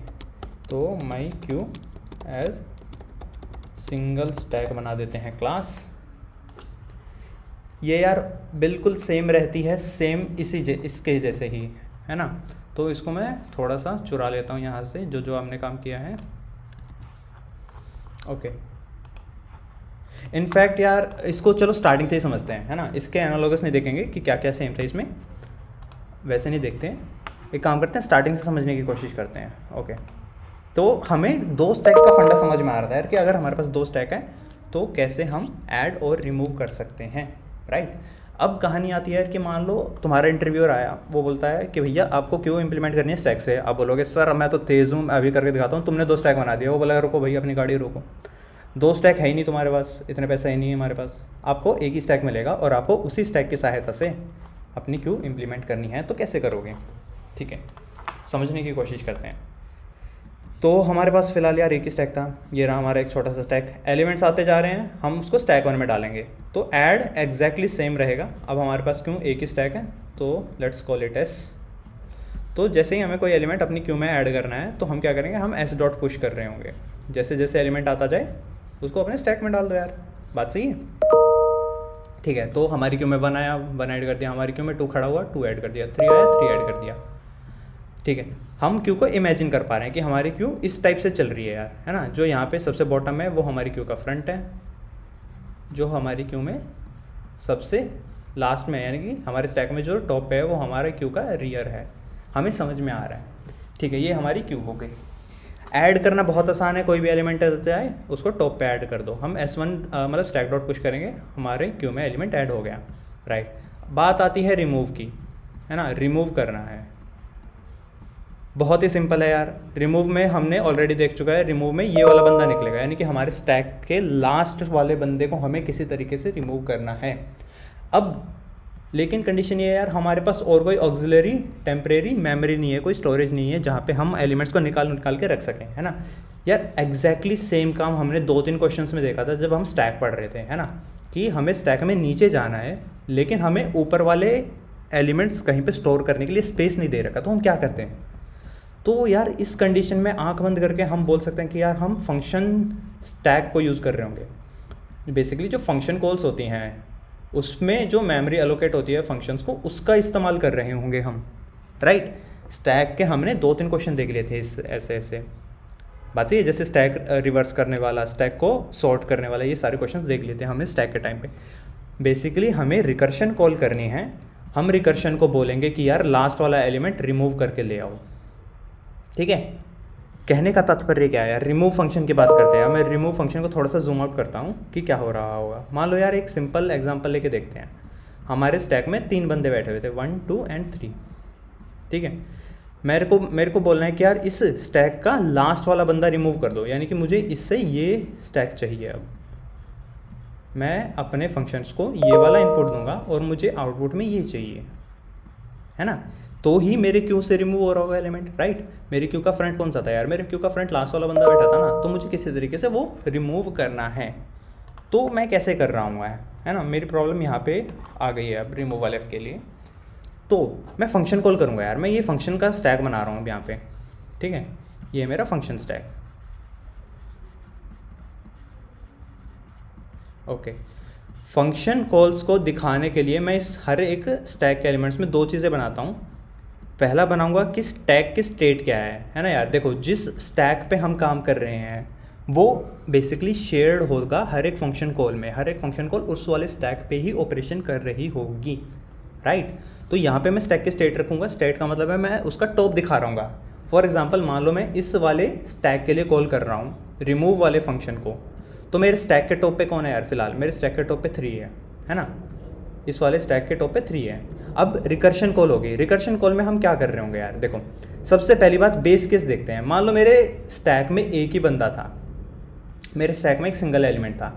तो माई क्यू एज सिंगल स्टैक बना देते हैं क्लास। ये यार बिल्कुल सेम रहती है, सेम इसके जैसे ही, है ना। तो इसको मैं थोड़ा सा चुरा लेता हूँ यहाँ से, जो जो हमने काम किया है, ओके। इनफैक्ट यार इसको चलो स्टार्टिंग से ही समझते हैं, है ना। इसके एनालॉगस नहीं देखेंगे कि क्या क्या सेम था इसमें, वैसे नहीं देखते हैं। एक काम करते हैं, स्टार्टिंग से समझने की कोशिश करते हैं, ओके। तो हमें 2 स्टैक का फंडा समझ में आ रहा है यार कि अगर हमारे पास 2 स्टैक है तो कैसे हम ऐड और रिमूव कर सकते हैं, राइट। अब कहानी आती है कि मान लो तुम्हारा इंटरव्यूअर आया, वो बोलता है कि भैया आपको क्यों इंप्लीमेंट करनी है स्टैक से। आप बोलोगे सर मैं तो तेज़ हूँ, अभी करके दिखाता हूँ, तुमने 2 स्टैक बना दिया। वो बोला रुको भैया अपनी गाड़ी रोको, 2 स्टैक है ही नहीं तुम्हारे पास, इतने पैसा ही नहीं है हमारे पास, आपको एक ही स्टैक मिलेगा और आपको उसी स्टैक की सहायता से अपनी क्यू इम्प्लीमेंट करनी है। तो कैसे करोगे, ठीक है, समझने की कोशिश करते हैं। तो हमारे पास फ़िलहाल यार एक ही स्टैक था, ये रहा हमारा एक छोटा सा स्टैक। एलिमेंट्स आते जा रहे हैं, हम उसको स्टैक 1 में डालेंगे तो ऐड एग्जैक्टली सेम रहेगा। अब हमारे पास क्यों एक ही स्टैक है, तो लेट्स कॉल इट एस। तो जैसे ही हमें कोई एलिमेंट अपनी क्यू में ऐड करना है तो हम क्या करेंगे, हम एस डॉट पुश कर रहे होंगे, जैसे जैसे एलिमेंट आता जाए उसको अपने स्टैक में डाल दो यार। बात सही है, ठीक है। तो हमारी क्यू में 1 आया, 1 ऐड कर दिया, हमारी क्यू में 2 खड़ा हुआ, 2 ऐड कर दिया, 3 आया, 3 ऐड कर दिया, ठीक है। हम क्यू को इमेजिन कर पा रहे हैं कि हमारी क्यू इस टाइप से चल रही है यार, है ना। जो यहाँ पे सबसे बॉटम है वो हमारी क्यू का फ्रंट है, जो हमारी क्यू में सबसे लास्ट में यानी कि हमारे स्टैक में जो टॉप है वो हमारे क्यू का रियर है। हमें समझ में आ रहा है, ठीक है। ये हमारी क्यू हो गई। ऐड करना बहुत आसान है, कोई भी एलिमेंट आए उसको टॉप पे ऐड कर दो। हम S1 मतलब स्टैक डॉट पुश करेंगे, हमारे क्यू में एलिमेंट ऐड हो गया, राइट। बात आती है रिमूव की, है ना, रिमूव करना है। बहुत ही सिंपल है यार। रिमूव में हमने ऑलरेडी देख चुका है, रिमूव में ये वाला बंदा निकलेगा, यानी कि हमारे स्टैक के लास्ट वाले बंदे को हमें किसी तरीके से रिमूव करना है। अब लेकिन कंडीशन ये है यार, हमारे पास और कोई ऑक्सिलरी टेम्परेरी मेमोरी नहीं है, कोई स्टोरेज नहीं है जहाँ पे हम एलिमेंट्स को निकाल के रख सकें, है ना। यार एग्जैक्टली सेम काम हमने 2-3 क्वेश्चंस में देखा था जब हम स्टैक पढ़ रहे थे, है ना, कि हमें स्टैक में नीचे जाना है लेकिन हमें ऊपर वाले एलिमेंट्स कहीं पे स्टोर करने के लिए स्पेस नहीं दे रखा, तो हम क्या करते हैं। तो यार इस कंडीशन में आंख बंद करके हम बोल सकते हैं कि यार हम फंक्शन स्टैक को यूज़ कर रहे होंगे। बेसिकली जो फंक्शन कॉल्स होती हैं उसमें जो मेमोरी एलोकेट होती है फंक्शंस को, उसका इस्तेमाल कर रहे होंगे हम, राइट। स्टैक के हमने 2-3 क्वेश्चन देख लिए थे इस ऐसे बात सही है, जैसे स्टैक रिवर्स करने वाला, स्टैक को सॉर्ट करने वाला, ये सारे क्वेश्चन देख लेते हैं हमने स्टैक के टाइम पे। बेसिकली हमें रिकर्शन कॉल करनी है। हम रिकर्शन को बोलेंगे कि यार लास्ट वाला एलिमेंट रिमूव करके ले आओ, ठीक है। कहने का तात्पर्य क्या है यार, रिमूव फंक्शन की बात करते हैं। मैं रिमूव फंक्शन को थोड़ा सा जूम आउट करता हूँ कि क्या हो रहा होगा। मान लो यार एक सिंपल एग्जांपल लेके देखते हैं। हमारे स्टैक में 3 बंदे बैठे हुए थे, 1, 2 एंड 3, ठीक है। मेरे को बोलना है कि यार इस स्टैक का लास्ट वाला बंदा रिमूव कर दो, यानी कि मुझे इससे ये स्टैक चाहिए। अब मैं अपने फंक्शंस को ये वाला इनपुट दूंगा और मुझे आउटपुट में ये चाहिए, है ना। तो ही मेरे क्यू से रिमूव हो रहा होगा एलिमेंट, राइट। मेरे क्यू का फ्रंट कौन सा था यार, मेरे क्यू का फ्रंट लास्ट वाला बंदा बैठा था ना, तो मुझे किसी तरीके से वो रिमूव करना है। तो मैं कैसे कर रहा हूँ, है ना, मेरी प्रॉब्लम यहाँ पे आ गई है अब रिमूव वाले के लिए। तो मैं फंक्शन कॉल करूँगा यार, मैं ये फंक्शन का स्टैक बना रहा हूँ अब यहाँ पे, ठीक है। ये मेरा function stack, okay. Function calls को दिखाने के लिए मैं इस हर एक स्टैक के एलिमेंट्स में 2 चीज़ें बनाता हूँ। पहला बनाऊंगा कि स्टैक की स्टेट क्या है ना यार। देखो जिस स्टैक पे हम काम कर रहे हैं वो बेसिकली शेयर्ड होगा हर एक फंक्शन कॉल में। हर एक फंक्शन कॉल उस वाले स्टैक पे ही ऑपरेशन कर रही होगी, राइट। तो यहाँ पे मैं स्टैक की स्टेट रखूँगा। स्टेट का मतलब है मैं उसका टॉप दिखा रहा हूँ। फॉर एग्जाम्पल मान लो मैं इस वाले स्टैक के लिए कॉल कर रहा हूँ रिमूव वाले फंक्शन को, तो मेरे स्टैक के टॉप पे कौन है यार, फिलहाल मेरे स्टैक के टॉप पे 3 है ना। इस वाले स्टैक के टॉप पे 3 है। अब रिकर्शन कॉल होगी। रिकर्शन कॉल में हम क्या कर रहे होंगे यार, देखो सबसे पहली बात बेस केस देखते हैं। मान लो मेरे स्टैक में एक ही बंदा था, मेरे स्टैक में एक सिंगल एलिमेंट था।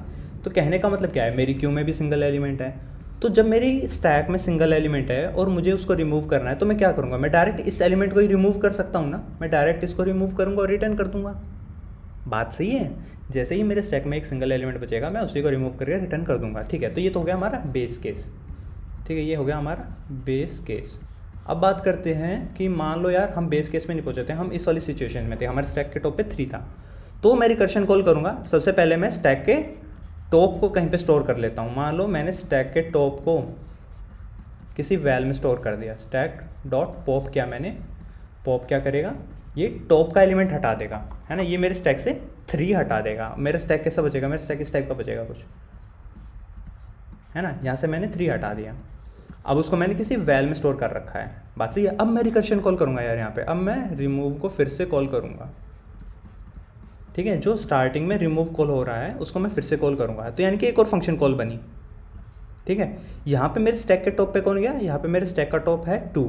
तो कहने का मतलब क्या है, मेरी क्यू में भी सिंगल एलिमेंट है। तो जब मेरी स्टैक में सिंगल एलिमेंट है और मुझे उसको रिमूव करना है, तो मैं क्या करूँगा, मैं डायरेक्ट इस एलिमेंट को ही रिमूव कर सकता हूँ ना। मैं डायरेक्ट इसको रिमूव करूँगा और रिटर्न कर दूँगा। बात सही है। जैसे ही मेरे स्टैक में एक सिंगल एलिमेंट बचेगा मैं उसी को रिमूव करके रिटर्न कर दूँगा, ठीक है। तो ये तो हो गया हमारा बेस केस, ठीक है। ये हो गया हमारा बेस केस। अब बात करते हैं कि मान लो यार हम बेस केस में नहीं पहुँचे थे, हम इस वाली सिचुएशन में थे, हमारे स्टैक के टॉप पे 3 था। तो मैं रिकर्शन कॉल करूँगा। सबसे पहले मैं स्टैक के टॉप को कहीं पे स्टोर कर लेता हूँ। मान लो मैंने स्टैक के टॉप को किसी वैल में स्टोर कर दिया। स्टैक डॉट पॉप किया मैंने, पॉप क्या करेगा, ये टॉप का एलिमेंट हटा देगा, है ना। ये मेरे स्टैक से 3 हटा देगा। मेरा स्टैक कैसा बचेगा, मेरे स्टैक इस टाइप का बचेगा कुछ, है ना। यहाँ से मैंने 3 हटा दिया। अब उसको मैंने किसी वैल में स्टोर कर रखा है। बात सही है। अब मैं रिकर्शन कॉल करूँगा यार यहाँ पे। अब मैं रिमूव को फिर से कॉल करूँगा, ठीक है। जो स्टार्टिंग में रिमूव कॉल हो रहा है उसको मैं फिर से कॉल करूँगा। तो यानी कि एक और फंक्शन कॉल बनी, ठीक है। यहाँ पे मेरे स्टैक के टॉप पे कौन गया, यहाँ पे मेरे स्टैक का टॉप है 2।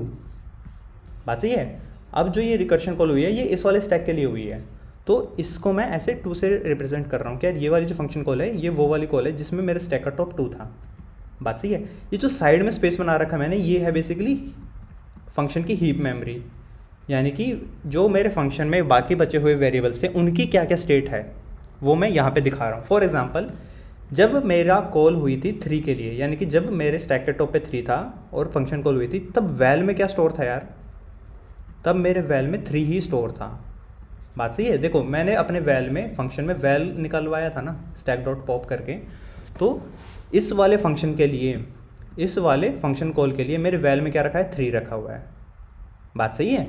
बात सही है। अब जो ये रिकर्शन कॉल हुई है ये इस वाले स्टैक के लिए हुई है, तो इसको मैं ऐसे 2 से रिप्रेजेंट कर रहा हूँ कि यार ये वाली जो फंक्शन कॉल है ये वो वाली कॉल है जिसमें मेरे स्टैक का टॉप 2 था। बात सही है। ये जो साइड में स्पेस बना रखा मैंने, ये है बेसिकली फंक्शन की हीप मेमोरी, यानी कि जो मेरे फंक्शन में बाकी बचे हुए वेरिएबल्स थे उनकी क्या क्या स्टेट है वो मैं यहाँ पे दिखा रहा हूँ। फॉर एग्जांपल जब मेरा कॉल हुई थी 3 के लिए, यानी कि जब मेरे स्टैक के टॉप पे 3 था और फंक्शन कॉल हुई थी, तब वैल में क्या स्टोर था यार, तब मेरे वैल में 3 ही स्टोर था। बात सही है। देखो मैंने अपने वैल में फंक्शन में वैल निकलवाया था ना स्टैक डॉट पॉप करके, तो इस वाले फंक्शन के लिए, इस वाले फंक्शन कॉल के लिए मेरे वैल में क्या रखा है, 3 रखा हुआ है। बात सही है।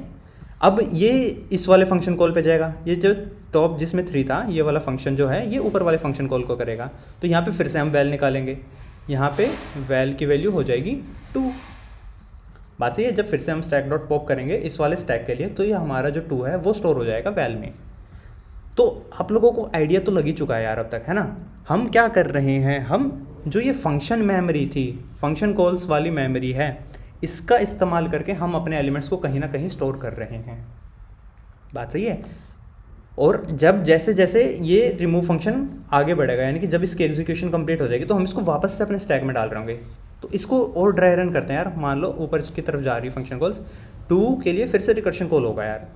अब ये इस वाले फंक्शन कॉल पे जाएगा, ये जो टॉप जिसमें 3 था ये वाला फंक्शन जो है ये ऊपर वाले फंक्शन कॉल को करेगा। तो यहाँ पे फिर से हम वैल निकालेंगे, यहाँ पे वैल की वैल्यू हो जाएगी 2। बात सही है। जब फिर से हम स्टैक डॉट पॉप करेंगे इस वाले स्टैक के लिए, तो ये हमारा जो 2 है वो स्टोर हो जाएगा वैल में। तो आप लोगों को आइडिया तो लग ही चुका है यार अब तक, है ना। हम क्या कर रहे हैं, हम जो ये फंक्शन मेमोरी थी, फंक्शन कॉल्स वाली मेमोरी है, इसका इस्तेमाल करके हम अपने एलिमेंट्स को कहीं ना कहीं स्टोर कर रहे हैं। बात सही है। और जब जैसे जैसे ये रिमूव फंक्शन आगे बढ़ेगा, यानी कि जब इसकी एग्जीक्यूशन कंप्लीट हो जाएगी तो हम इसको वापस से अपने स्टैक में डाल रहे होंगे। तो इसको और ड्राई रन करते हैं यार। मान लो ऊपर की तरफ जा रही है फंक्शन कॉल्स, 2 के लिए फिर से रिकर्शन कॉल होगा यार,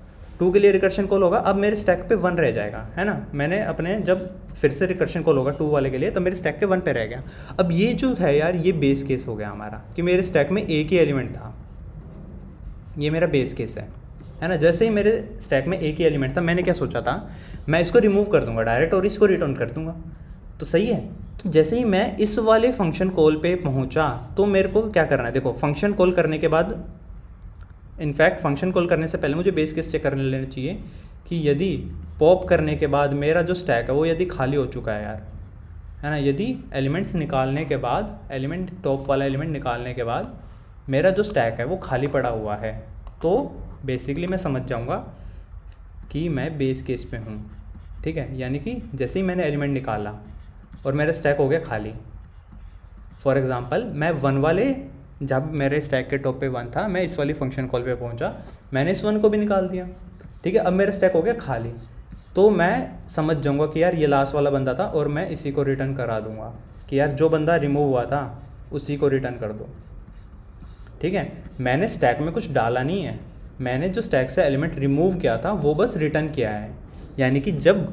2 के लिए रिकर्शन कॉल होगा। अब मेरे स्टैक पे 1 रह जाएगा, है ना। मैंने अपने जब फिर से रिकर्शन कॉल होगा 2 वाले के लिए, तो मेरे स्टैक पे 1 पे रह गया। अब ये जो है यार, ये बेस केस हो गया हमारा कि मेरे स्टैक में एक ही एलिमेंट था। ये मेरा बेस केस है ना। जैसे ही मेरे स्टैक में एक ही एलिमेंट था, मैंने क्या सोचा था, मैं इसको रिमूव कर दूंगा डायरेक्ट और इसको रिटर्न कर दूंगा, तो सही है। तो जैसे ही मैं इस वाले फंक्शन कॉल पे पहुंचा, तो मेरे को क्या करना है, देखो फंक्शन कॉल करने के बाद, इनफैक्ट फंक्शन कॉल करने से पहले मुझे बेस केस चेक कर लेना चाहिए कि यदि पॉप करने के बाद मेरा जो स्टैक है वो यदि खाली हो चुका है यार, है ना। यदि एलिमेंट्स निकालने के बाद, एलिमेंट टॉप वाला एलिमेंट निकालने के बाद मेरा जो स्टैक है वो खाली पड़ा हुआ है, तो बेसिकली मैं समझ जाऊंगा कि मैं बेस केस पे हूँ, ठीक है। यानी कि जैसे ही मैंने एलिमेंट निकाला और मेरा स्टैक हो गया खाली, फॉर एग्जांपल मैं 1 वाले, जब मेरे स्टैक के टॉप पे 1 था, मैं इस वाली फंक्शन कॉल पे पहुंचा, मैंने इस 1 को भी निकाल दिया, ठीक है। अब मेरा स्टैक हो गया खाली, तो मैं समझ जाऊंगा कि यार ये लास्ट वाला बंदा था और मैं इसी को रिटर्न करा दूंगा कि यार जो बंदा रिमूव हुआ था उसी को रिटर्न कर दो, ठीक है। मैंने स्टैक में कुछ डाला नहीं है, मैंने जो स्टैक से एलिमेंट रिमूव किया था वो बस रिटर्न किया है। यानी कि जब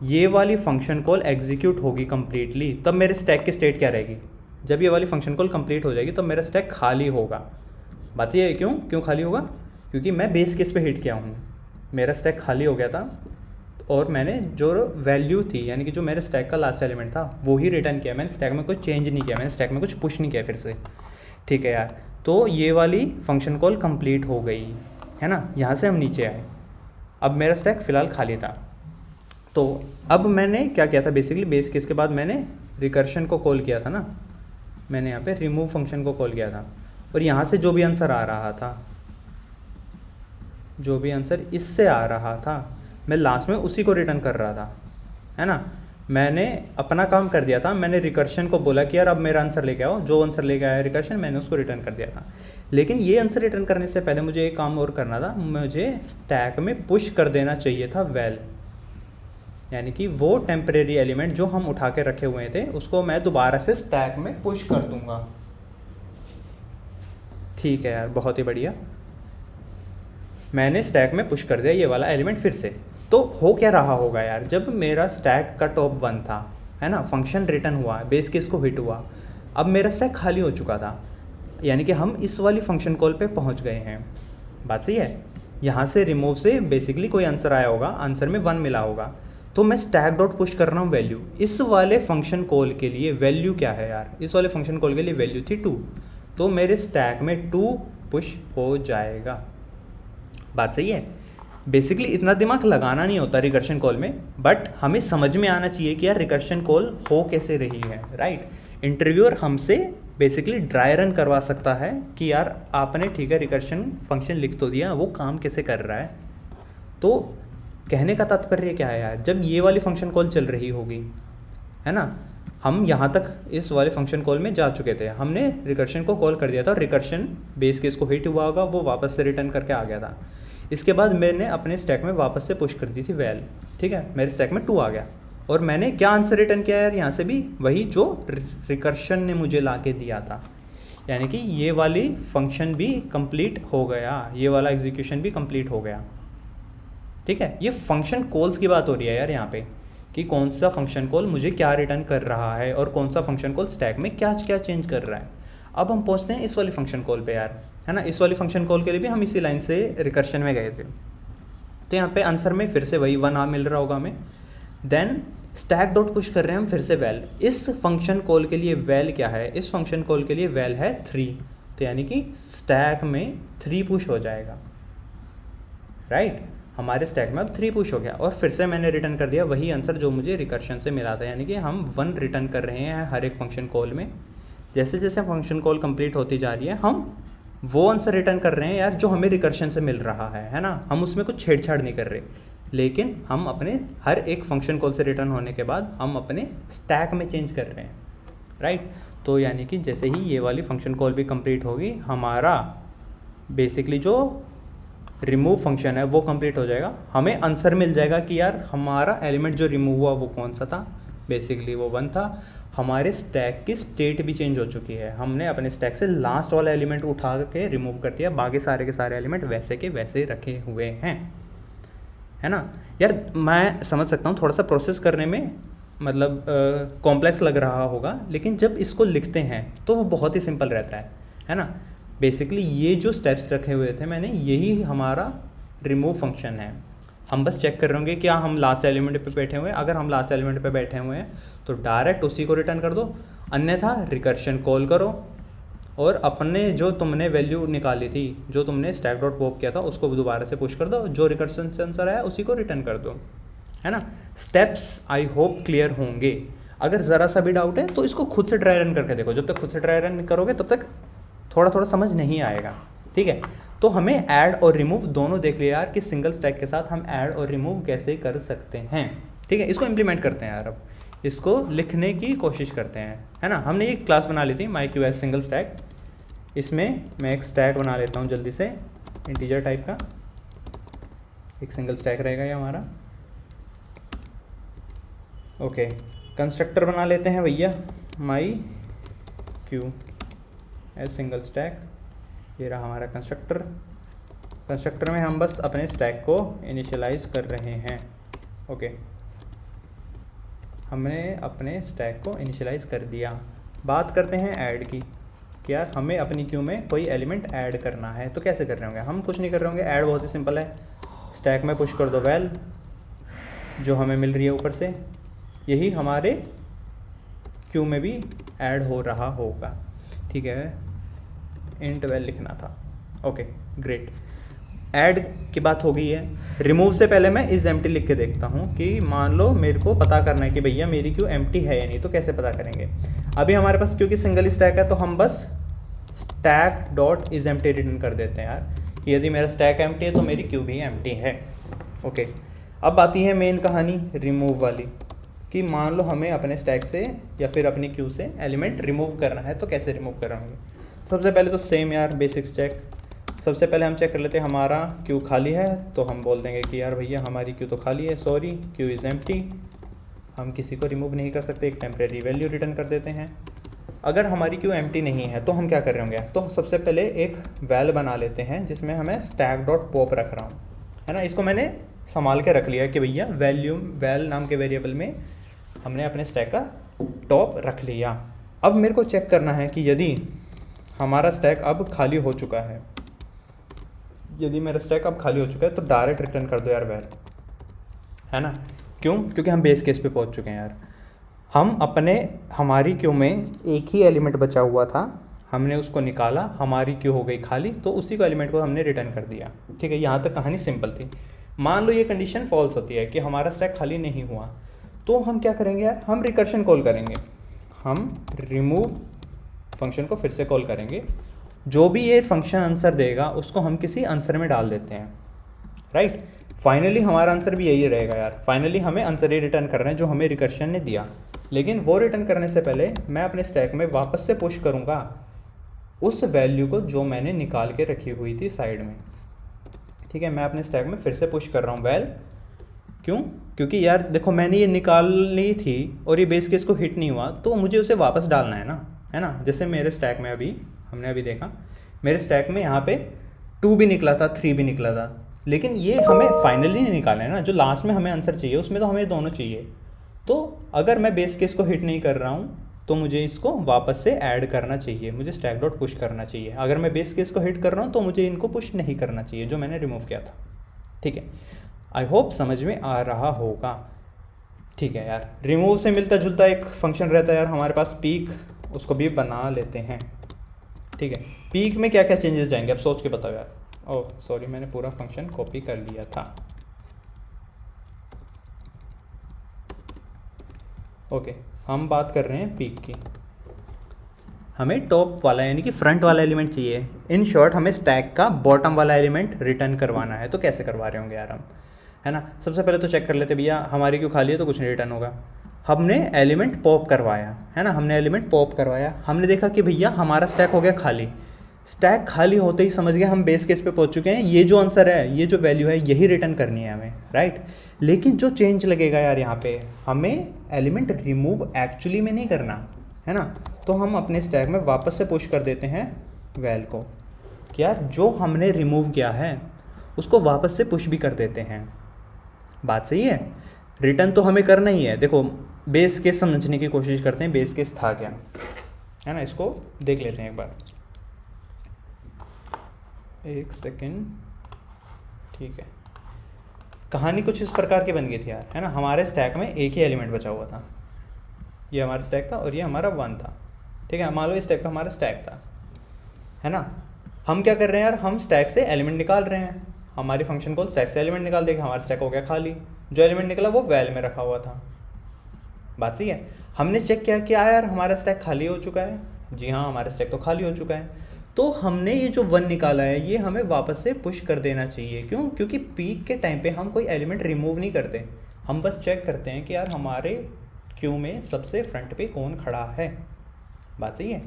ये वाली फंक्शन कॉल एग्जीक्यूट होगी कम्प्लीटली, तब मेरे स्टैक की स्टेट क्या रहेगी, जब ये वाली फंक्शन कॉल कंप्लीट हो जाएगी तब मेरा स्टैक खाली होगा। बात ये है, क्यों खाली होगा, क्योंकि मैं बेस केस पे हिट किया हूँ, मेरा स्टैक खाली हो गया था और मैंने जो वैल्यू थी, यानी कि जो मेरे स्टैक का लास्ट एलिमेंट था वो ही रिटर्न किया। मैंने स्टैक में कुछ चेंज नहीं किया, मैंने स्टैक में कुछ पुश नहीं किया फिर से, ठीक है यार। तो ये वाली फंक्शन कॉल कंप्लीट हो गई, है ना। यहाँ से हम नीचे आए, अब मेरा स्टैक फ़िलहाल खाली था। तो अब मैंने क्या किया था, बेसिकली बेस केस के बाद मैंने रिकर्शन को कॉल किया था ना, मैंने यहाँ पे रिमूव फंक्शन को कॉल किया था, और यहाँ से जो भी आंसर आ रहा था, जो भी आंसर इससे आ रहा था, मैं लास्ट में उसी को रिटर्न कर रहा था, है ना। मैंने अपना काम कर दिया था, मैंने रिकर्शन को बोला कि यार अब मेरा आंसर लेके आओ, जो आंसर लेके आया रिकर्शन मैंने उसको रिटर्न कर दिया था। लेकिन ये आंसर रिटर्न करने से पहले मुझे एक काम और करना था, मुझे स्टैक में पुश कर देना चाहिए था वैल, यानी कि वो टेम्परेरी एलिमेंट जो हम उठा के रखे हुए थे उसको मैं दोबारा से स्टैक में पुश कर दूंगा, ठीक है यार, बहुत ही बढ़िया। मैंने स्टैक में पुश कर दिया ये वाला एलिमेंट फिर से। तो हो क्या रहा होगा यार, जब मेरा स्टैक का टॉप 1 था, है ना, फंक्शन रिटर्न हुआ, बेस केस को हिट हुआ, अब मेरा स्टैक खाली हो चुका था, यानी कि हम इस वाली फंक्शन कॉल पे पहुंच गए हैं। बात सही है। यहाँ से रिमूव से बेसिकली कोई आंसर आया होगा, आंसर में 1 मिला होगा, तो मैं स्टैक डॉट पुश कर रहा हूँ वैल्यू। इस वाले फंक्शन कॉल के लिए वैल्यू क्या है यार, इस वाले फंक्शन कॉल के लिए वैल्यू थी 2, तो मेरे स्टैक में 2 पुश हो जाएगा। बात सही है। बेसिकली इतना दिमाग लगाना नहीं होता रिकर्शन कॉल में, बट हमें समझ में आना चाहिए कि यार रिकर्शन कॉल हो कैसे रही है, राइट। इंटरव्यूअर हमसे बेसिकली ड्राई रन करवा सकता है कि यार आपने ठीक है रिकर्शन फंक्शन लिख तो दिया, वो काम कैसे कर रहा है। तो कहने का तात्पर्य क्या है यार, जब ये वाली फंक्शन कॉल चल रही होगी, है ना, हम यहाँ तक इस वाले फंक्शन कॉल में जा चुके थे, हमने रिकर्शन को कॉल कर दिया था, रिकर्शन बेस केस को हिट हुआ होगा, वो वापस से रिटर्न करके आ गया था। इसके बाद मैंने अपने स्टैक में वापस से पुश कर दी थी वैल, ठीक है, मेरे स्टैक में 2 आ गया, और मैंने क्या आंसर रिटर्न किया यार, यहाँ से भी वही जो रिकर्शन ने मुझे ला के दिया था, यानी कि ये वाली फंक्शन भी कंप्लीट हो गया, ये वाला एग्जीक्यूशन भी कंप्लीट हो गया, ठीक है। ये फंक्शन कॉल्स की बात हो रही है यार यहाँ पे, कि कौन सा फंक्शन कॉल मुझे क्या रिटर्न कर रहा है और कौन सा फंक्शन कॉल स्टैक में क्या क्या चेंज कर रहा है। अब हम पहुँचते हैं इस वाली फंक्शन कॉल पे यार, है ना। इस वाली फंक्शन कॉल के लिए भी हम इसी लाइन से रिकर्शन में गए थे, तो यहाँ पे आंसर में फिर से वही 1 मिल रहा होगा हमें। देन स्टैक डॉट पुश कर रहे हैं हम फिर से वैल। इस फंक्शन कॉल के लिए वैल क्या है, इस फंक्शन कॉल के लिए वैल है 3, तो यानी कि स्टैक में 3 पुश हो जाएगा, राइट। हमारे स्टैक में अब 3 पुश हो गया, और फिर से मैंने रिटर्न कर दिया वही आंसर जो मुझे रिकर्शन से मिला था, यानी कि हम 1 रिटर्न कर रहे हैं हर एक फंक्शन कॉल में। जैसे जैसे फंक्शन कॉल कंप्लीट होती जा रही है, हम वो आंसर रिटर्न कर रहे हैं यार जो हमें रिकर्शन से मिल रहा है ना। हम उसमें कुछ छेड़छाड़ नहीं कर रहे, लेकिन हम अपने हर एक फंक्शन कॉल से रिटर्न होने के बाद हम अपने स्टैक में चेंज कर रहे हैं, राइट। तो यानी कि जैसे ही ये वाली फंक्शन कॉल भी कंप्लीट होगी, हमारा बेसिकली जो रिमूव फंक्शन है वो कंप्लीट हो जाएगा, हमें आंसर मिल जाएगा कि यार हमारा एलिमेंट जो रिमूव हुआ वो कौन सा था, बेसिकली वो 1 था। हमारे स्टैक की स्टेट भी चेंज हो चुकी है, हमने अपने स्टैक से लास्ट वाला एलिमेंट उठा के रिमूव कर दिया, बाकी सारे के सारे एलिमेंट वैसे के वैसे रखे हुए हैं, है ना। यार मैं समझ सकता हूँ थोड़ा सा प्रोसेस करने में मतलब कॉम्प्लेक्स लग रहा होगा, लेकिन जब इसको लिखते हैं तो वो बहुत ही सिंपल रहता है ना। बेसिकली ये जो स्टेप्स रखे हुए थे मैंने, यही हमारा रिमूव फंक्शन है। हम बस चेक कर रहे होंगे क्या हम लास्ट एलिमेंट पे बैठे हुए हैं, अगर हम लास्ट एलिमेंट पे बैठे हुए हैं तो डायरेक्ट उसी को रिटर्न कर दो, अन्यथा रिकर्शन कॉल करो और अपने जो तुमने वैल्यू निकाली थी, जो तुमने स्टैक डॉट पॉप किया था, उसको दोबारा से पुश कर दो, जो रिकर्शन से आंसर आया उसी को रिटर्न कर दो, है ना। स्टेप्स आई होप क्लियर होंगे। अगर ज़रा सा भी डाउट है तो इसको खुद से ट्राई रन करके देखो, जब तक खुद से ट्राई रन करोगे तब तक थोड़ा थोड़ा समझ नहीं आएगा, ठीक है। तो हमें ऐड और रिमूव दोनों देख लिया यार कि सिंगल स्टैक के साथ हम ऐड और रिमूव कैसे कर सकते हैं, ठीक है। इसको इम्प्लीमेंट करते हैं यार, अब इसको लिखने की कोशिश करते हैं, है ना। हमने एक क्लास बना ली थी MyQS सिंगल स्टैक, इसमें मैं एक स्टैक बना लेता हूँ जल्दी से, इंटीजर टाइप का एक सिंगल स्टैक रहेगा ये हमारा। ओके, कंस्ट्रक्टर बना लेते हैं भैया MyQS सिंगल स्टैक, ये रहा हमारा कंस्ट्रक्टर। कंस्ट्रक्टर में हम बस अपने स्टैक को इनिशियलाइज कर रहे हैं। ओके, हमने अपने स्टैक को इनिशियलाइज कर दिया। बात करते हैं ऐड की, कि यार हमें अपनी क्यू में कोई एलिमेंट ऐड करना है, तो कैसे कर रहे होंगे हम? कुछ नहीं कर रहे होंगे, ऐड बहुत ही सिंपल है, स्टैक में पुश कर दो वैल जो हमें मिल रही है ऊपर से, यही हमारे क्यू में भी ऐड हो रहा होगा, ठीक है। इंट वैल लिखना था। ओके ग्रेट, ऐड की बात हो गई है। रिमूव से पहले मैं इज़ एम्प्टी लिख के देखता हूँ कि मान लो मेरे को पता करना है कि भैया मेरी क्यू एम्प्टी है या नहीं, तो कैसे पता करेंगे? अभी हमारे पास क्योंकि सिंगल स्टैक है तो हम बस stack dot is empty return कर देते हैं यार, कि यदि मेरा स्टैक एम्प्टी है तो मेरी क्यू भी एम्प्टी है। ओके, अब आती है मेन कहानी रिमूव वाली, कि मान लो हमें अपने स्टैक से या फिर अपनी क्यू से एलिमेंट रिमूव करना है, तो कैसे रिमूव करेंगे? सबसे पहले तो सेम यार बेसिक्स चेक, सबसे पहले हम चेक कर लेते हैं हमारा क्यू खाली है, तो हम बोल देंगे कि यार भैया हमारी क्यू तो खाली है, सॉरी क्यू इज़ एम्प्टी। हम किसी को रिमूव नहीं कर सकते, एक टेम्प्रेरी वैल्यू रिटर्न कर देते हैं। अगर हमारी क्यू एम्प्टी नहीं है तो हम क्या कर रहे होंगे? तो सबसे पहले एक वैल बना लेते हैं जिसमें हमें स्टैक डॉट पॉप रख रहा हूँ, है ना। इसको मैंने संभाल के रख लिया कि भैया वैल नाम के वेरिएबल में हमने अपने स्टैक का टॉप रख लिया। अब मेरे को चेक करना है कि यदि हमारा स्टैक अब खाली हो चुका है, यदि मेरा स्टैक अब खाली हो चुका है तो डायरेक्ट रिटर्न कर दो यार वैल, है ना। क्यों? क्योंकि हम बेस केस पे पहुंच चुके हैं यार। हमारी क्यू में एक ही एलिमेंट बचा हुआ था, हमने उसको निकाला, हमारी क्यू हो गई खाली, तो उसी को एलिमेंट को हमने रिटर्न कर दिया, ठीक है। यहाँ तक कहानी सिंपल थी। मान लो ये कंडीशन फॉल्स होती है कि हमारा स्टैक खाली नहीं हुआ, तो हम क्या करेंगे यार? हम रिकर्शन कॉल करेंगे, हम रिमूव फंक्शन को फिर से कॉल करेंगे, जो भी ये फंक्शन आंसर देगा उसको हम किसी आंसर में डाल देते हैं, राइट। फाइनली हमारा आंसर भी यही रहेगा यार, फाइनली हमें आंसर ही रिटर्न कर रहे हैं जो हमें रिकर्शन ने दिया। लेकिन वो रिटर्न करने से पहले मैं अपने स्टैक में वापस से पुश करूँगा उस वैल्यू को जो मैंने निकाल के रखी हुई थी साइड में, ठीक है। मैं अपने स्टैक में फिर से पुश कर रहा हूँ वैल, क्यों? क्योंकि यार देखो मैंने ये निकाल ली थी और ये बेस केस को हिट नहीं हुआ, तो मुझे उसे वापस डालना है ना, है ना। जैसे मेरे स्टैक में हमने अभी देखा, मेरे स्टैक में यहाँ पे 2 भी निकला था, 3 भी निकला था, लेकिन ये हमें फाइनली नहीं निकालना है ना, जो लास्ट में हमें आंसर चाहिए उसमें तो हमें दोनों चाहिए। तो अगर मैं बेस केस को हिट नहीं कर रहा हूँ तो मुझे इसको वापस से ऐड करना चाहिए, मुझे स्टैक डॉट पुश करना चाहिए। अगर मैं बेस केस को हिट कर रहा हूँ तो मुझे इनको पुश नहीं करना चाहिए जो मैंने रिमूव किया था, ठीक है। आई होप समझ में आ रहा होगा, ठीक है यार। रिमूव से मिलता जुलता एक फंक्शन रहता है यार हमारे पास पीक, उसको भी बना लेते हैं, ठीक है। पीक में क्या क्या चेंजेस जाएंगे अब सोच के बताओ यार। ओह सॉरी, मैंने पूरा फंक्शन कॉपी कर लिया था। ओके, हम बात कर रहे हैं पीक की। हमें टॉप वाला यानी कि फ्रंट वाला एलिमेंट चाहिए। इन शॉर्ट हमें स्टैक का बॉटम वाला एलिमेंट रिटर्न करवाना है। तो कैसे करवा रहे होंगे यार हम, है ना। सबसे पहले तो चेक कर लेते भैया हमारी क्यों खाली है तो कुछ नहीं रिटर्न होगा। हमने एलिमेंट पॉप करवाया है ना, हमने एलिमेंट पॉप करवाया, हमने देखा कि भैया हमारा स्टैक हो गया खाली। स्टैक खाली होते ही समझ गए हम बेस केस पे पहुंच चुके हैं, ये जो आंसर है, ये जो वैल्यू है, यही रिटर्न करनी है हमें, राइट। लेकिन जो चेंज लगेगा यार यहाँ पे, हमें एलिमेंट रिमूव एक्चुअली में नहीं करना है ना, तो हम अपने स्टैक में वापस से पुश कर देते हैं वैल को, कि यार जो हमने रिमूव किया है उसको वापस से पुश भी कर देते हैं। बात सही है। रिटर्न तो हमें करना ही है। देखो बेस केस समझने की कोशिश करते हैं, बेस केस था क्या, है ना, इसको देख लेते हैं एक बार, एक सेकेंड। ठीक है, कहानी कुछ इस प्रकार की बन गई थी यार, है ना। हमारे स्टैक में एक ही एलिमेंट बचा हुआ था, ये हमारा स्टैक था और ये हमारा 1 था, ठीक है। मान लो इस टाइप का हमारा स्टैक था, है ना। हम क्या कर रहे हैं यार, हम स्टैक से एलिमेंट निकाल रहे हैं, हमारी फंक्शन कॉल स्टैक से एलिमेंट निकाल देगा, हमारा स्टैक हो गया खाली, जो एलिमेंट निकला वो वैल में रखा हुआ था। बात सही है। हमने चेक किया कि यार हमारा स्टैक खाली हो चुका है, जी हाँ हमारा स्टैक तो खाली हो चुका है, तो हमने ये जो 1 निकाला है ये हमें वापस से पुश कर देना चाहिए। क्यों? क्योंकि पीक के टाइम पे हम कोई एलिमेंट रिमूव नहीं करते, हम बस चेक करते हैं कि यार हमारे क्यू में सबसे फ्रंट पे कौन खड़ा है। बात सही है।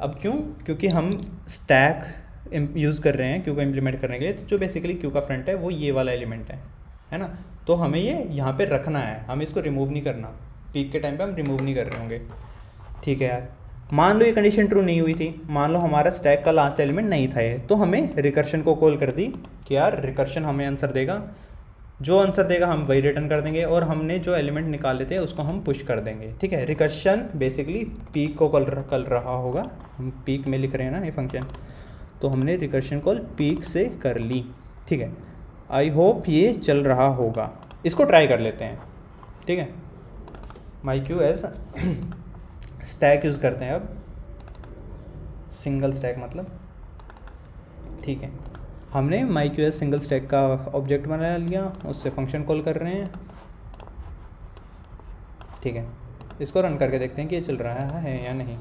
अब क्यों? क्योंकि हम स्टैक यूज़ कर रहे हैं क्यू को इम्प्लीमेंट करने के लिए, तो जो बेसिकली क्यू का फ्रंट है वो ये वाला एलिमेंट है ना, तो हमें ये यहाँ पे रखना है, हमें इसको रिमूव नहीं करना, पीक के टाइम पे हम रिमूव नहीं कर रहे होंगे। ठीक है यार, मान लो ये कंडीशन ट्रू नहीं हुई थी, मान लो हमारा स्टैक का लास्ट एलिमेंट नहीं था ये, तो हमें रिकर्शन को कॉल कर दी कि यार रिकर्शन हमें आंसर देगा, जो आंसर देगा हम वही रिटर्न कर देंगे, और हमने जो एलिमेंट निकाले थे उसको हम पुश कर देंगे। ठीक है, रिकर्शन बेसिकली पीक को कल रहा होगा, हम पीक में लिख रहे हैं ना ये फंक्शन, तो हमने रिकर्शन कॉल पीक से कर ली। ठीक है, आई होप ये चल रहा होगा, इसको ट्राई कर लेते हैं। ठीक है, माई क्यू एज स्टैक यूज़ करते हैं अब, सिंगल स्टैक मतलब। ठीक है, हमने माई क्यू एज सिंगल स्टैक का ऑब्जेक्ट बना लिया, उससे फंक्शन कॉल कर रहे हैं। ठीक है, इसको रन करके देखते हैं कि ये चल रहा है या नहीं,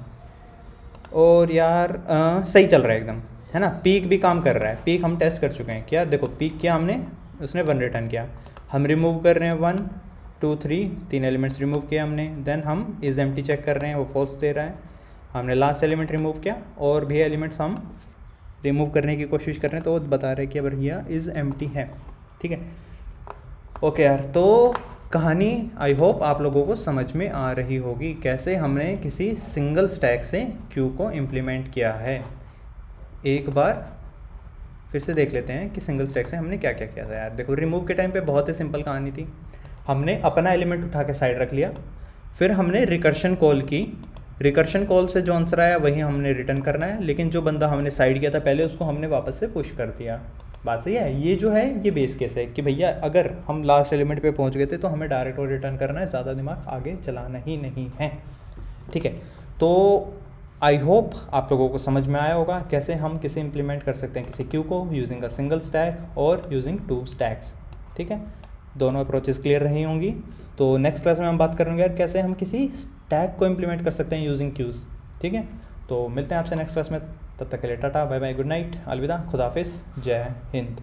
और यार सही चल रहा है एकदम, है ना। पीक भी काम कर रहा है, पीक हम टेस्ट कर चुके हैं। क्या देखो, पीक किया हमने, उसने 1 रिटर्न किया, हम रिमूव कर रहे हैं 1 2 3 3 एलिमेंट्स रिमूव किए हमने, देन हम इज़ एम्प्टी चेक कर रहे हैं, वो फॉल्स दे रहा है। हमने लास्ट एलिमेंट रिमूव किया, और भी एलिमेंट्स हम रिमूव करने की कोशिश कर रहे हैं, तो वो बता रहे हैं कि अब भैया इज़ एम्प्टी है। ठीक है, ओके यार, तो कहानी आई होप आप लोगों को समझ में आ रही होगी, कैसे हमने किसी सिंगल स्टैक से क्यू को इम्प्लीमेंट किया है। एक बार फिर से देख लेते हैं कि सिंगल स्टैक से हमने क्या क्या किया था यार। देखो, रिमूव के टाइम पे बहुत ही सिंपल कहानी थी, हमने अपना एलिमेंट उठा के साइड रख लिया, फिर हमने रिकर्शन कॉल की, रिकर्शन कॉल से जो आंसर आया वही हमने रिटर्न करना है, लेकिन जो बंदा हमने साइड किया था पहले उसको हमने वापस से पुश कर दिया। बात सही है। ये जो है ये बेस केस है कि भैया अगर हम लास्ट एलिमेंट पे पहुंच गए थे तो हमें डायरेक्ट और रिटर्न करना है, ज़्यादा दिमाग आगे चलाना ही नहीं है। ठीक है, तो आई होप आप लोगों को समझ में आया होगा कैसे हम किसे इम्प्लीमेंट कर सकते हैं किसी क्यू को यूजिंग अ सिंगल स्टैक और यूजिंग 2 स्टैक्स। ठीक है, दोनों अप्रोचेस क्लियर रही होंगी। तो नेक्स्ट क्लास में हम बात करेंगे यार कैसे हम किसी स्टैक को इम्प्लीमेंट कर सकते हैं यूजिंग क्यूज़। ठीक है, तो मिलते हैं आपसे नेक्स्ट क्लास में, तब तक के लिए tata bye bye, good night, अलविदा, खुदाफिज, जय हिंद।